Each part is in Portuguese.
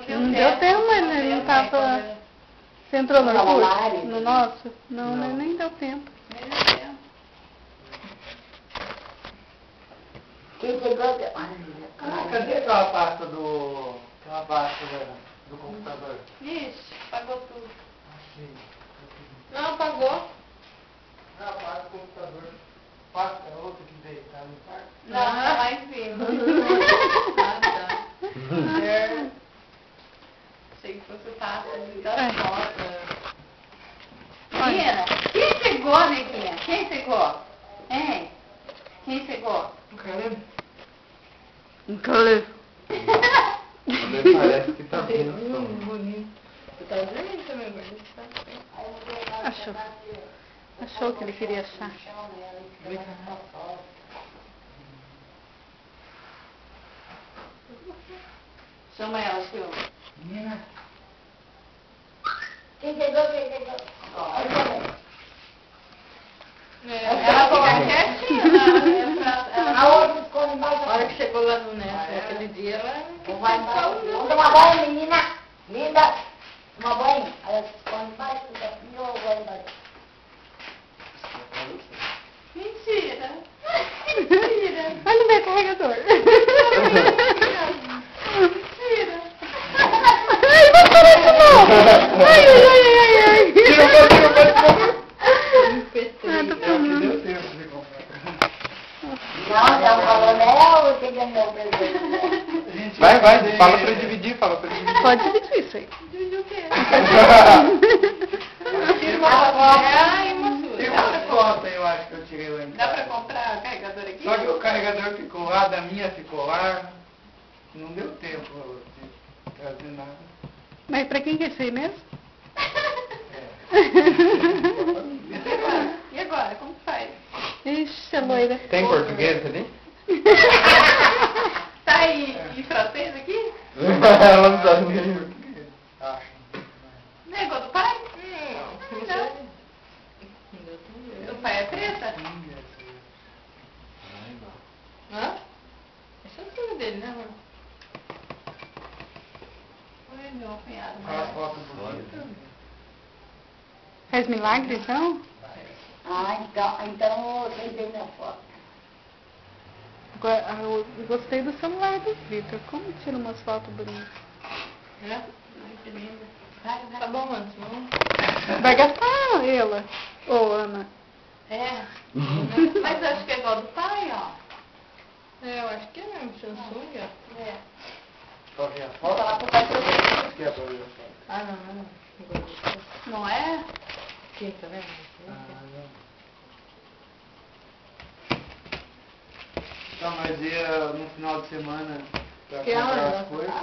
Não deu tempo, mas ele não tava... Você entrou no curso? No nosso? Não, nem deu tempo. Quem chegou? Cadê aquela pasta do computador? Ixi, pagou tudo. Achei. Não, pagou. Ah, a pasta do computador. Pasta é outra que veio, tá no quarto? Não, tá lá em cima. Ah, tá. Achei que fosse pasta da foto. Menina, quem chegou, neguinha? Quem chegou? Hein? Quem chegou? O cara Inclusive. Parece que tá bem bonito. Você tá dormindo também, agora. Achou o que ele queria achar. Chama ela, Silvia. Menina. Quem chegou? Ela fica quietinha, A outra esconde embaixo. a hora que chegou lá no Neto, aquele dia, ela Vai embora. Vamos tomar banho, menina. Linda. Tomar banho. Ela se esconde embaixo. Eu vou embora. Mentira. Mentira. Olha o meu carregador. Mentira. Ai, vai parar de novo. Ai. Tira. Deu tempo de comprar. Nossa, é um coronel, você ganhou o presente. Vai, fala pra dividir. Pode dividir isso aí. Dividiu o quê? Tem Uma cobra e uma sua. Tem uma conta, eu acho que eu tirei lá em Dá pra casa. comprar o carregador aqui? Só que o carregador ficou lá, da minha ficou lá. Não deu tempo de trazer nada. Mas pra quem que é isso aí mesmo? E agora? Como que faz? Ixi, a loira. Tem português ali? Tá aí em francês aqui? Ela não sabe nem. Acho. Não é igual do pai? Não. O pai é preta? Hã? Esse é o filho dele, né, amor? Oi, meu cunhado. Aquela foto bonita. Faz milagre, então? Então você tem minha foto. Agora, eu gostei do celular do Victor. Como tira umas fotos bonitas? É? Ai, que linda. Tá bom, mano. Vai gastar ela, ô Ana. É. Mas eu acho que é igual do pai, ó. É, eu acho que é mesmo. Samsung, ó. É. Pra ver a foto? Falar pro pai que eu tenho. Que é pra ver a foto? Ah, não. Não é? Quem, tá vendo? Tá, mas ia no final de semana pra Que comprar hora? as coisas.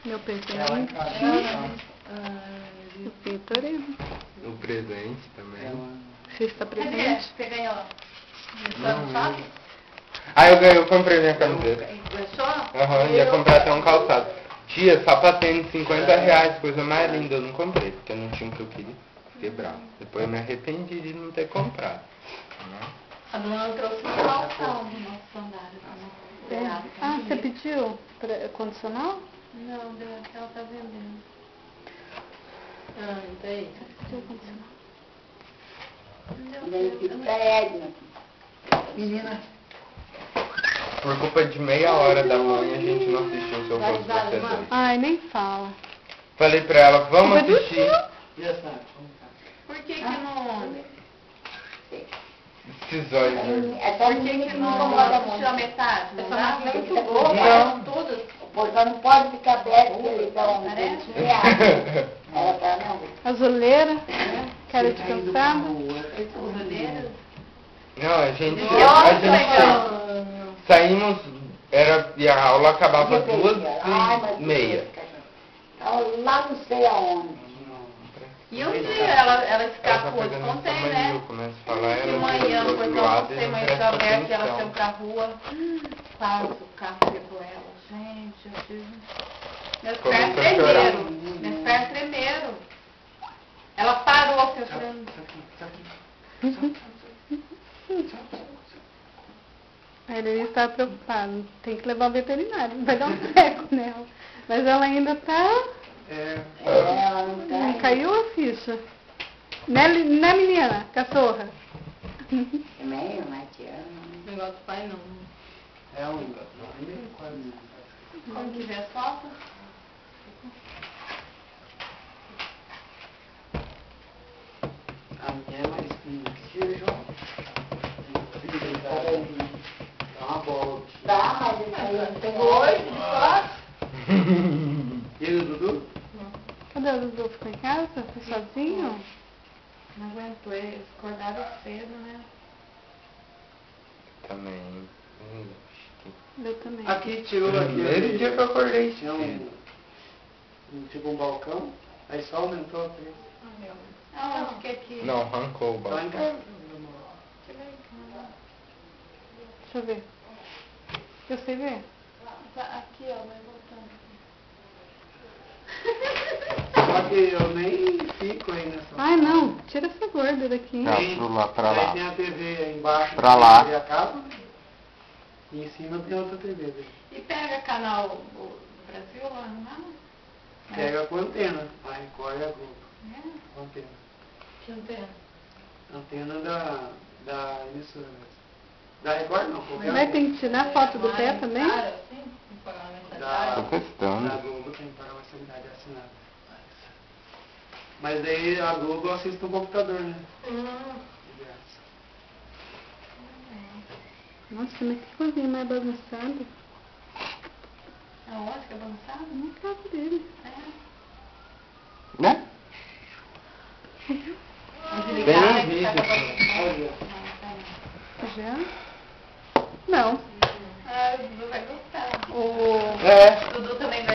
Meu É lá em presente. casa. O Victor é. O presente também. Você está Cadê? presente? Você ganhou? Não sabe? Eu comprei minha camiseta. Gostou? Ia comprar até um calçado. Tia, sapatênis R$50, coisa mais linda. Eu não comprei, porque eu não tinha o que eu queria. Fiquei bravo. Depois eu me arrependi de não ter comprado. A dona trouxe um calção do nosso sandário. Ah, você pediu condicional? Não, ela tá vendendo. Ah, então é isso. Você pediu condicional? Menina. Por culpa de meia hora da mãe, a gente não assistiu o seu rosto pra ser dois. Ai, nem fala. Falei pra ela, vamos Culpa do assistir. tio. E essa? Como tá? Por que que não... Esses olhos. Por que não assistiu a metade? Não dá? Muito boa. Não. Todas? O portão não pode ficar aberto, porque eles dão Parece? Ela tá não. Azuleira, cara de cansada. Bandeiras? Não, a gente Nossa, legal. saímos, e a aula acabava 2h30. Lá não sei aonde. E um dia ela escapou de pegando ontem, essa mania, né? eu começo a falar, De ela manhã, do depois outro eu lado não sei, e não mas presta aberto e ela atenção. saiu pra rua. Quase o carro pegou ela. Gente, eu tive... Meus pés Começou a chorar. tremeram. Meus pés tremeram. Ela parou, assim, eu falei... Aí ele está preocupado. Tem que levar ao veterinário. Vai dar um treco nela. Mas ela ainda tá... Ela não tá. Não caiu a ficha. Né, menina? Cachorra. Também, o Matiano. Negócio do pai não. É um primeiro quadro. Como que vê as fotos? A minha é mais fina que o João. Dá uma bola. Dá, mas isso aí não tem Hoje, de foto? E o Dudu? Cadê o Dudu? Ficou em casa? Foi sozinho? Não aguentou, eles acordaram cedo, né? Também. Eu também. Aqui tirou Primeiro dia que eu acordei tinha cedo. tipo um balcão, aí só aumentou aqui. Ah, onde que é que... Não, arrancou o Só em balcão. casa. Deixa eu ver. Eu sei ver. Tá aqui, ó, vai voltando. Só que eu nem fico aí nessa. Ai, não. Tira essa gorda daqui. Tá, pro lá, pra lá. Aí tem a TV embaixo. Pra lá. TV a cabo. E em cima tem outra TV dele. E pega canal do Brasil lá, não é? Pega com antena. A Record e a Globo. É? Com antena. Que antena? Antena da emissora mesmo. Da Record não, qualquer Mas tem que tirar foto do pé também? Cara, assim? Não pagar uma Da, Tô testando. da Globo tem que pagar uma sanidade assinada. Mas daí a Globo eu assisto no computador, né? De graça. Nossa, mas que coisinha mais bagunçada. Aonde que é bagunçado? Na casa dele. É. Né? Tem um vídeo. Olha, Já? Não. Ah, o Dudu vai gostar. O... É. Dudu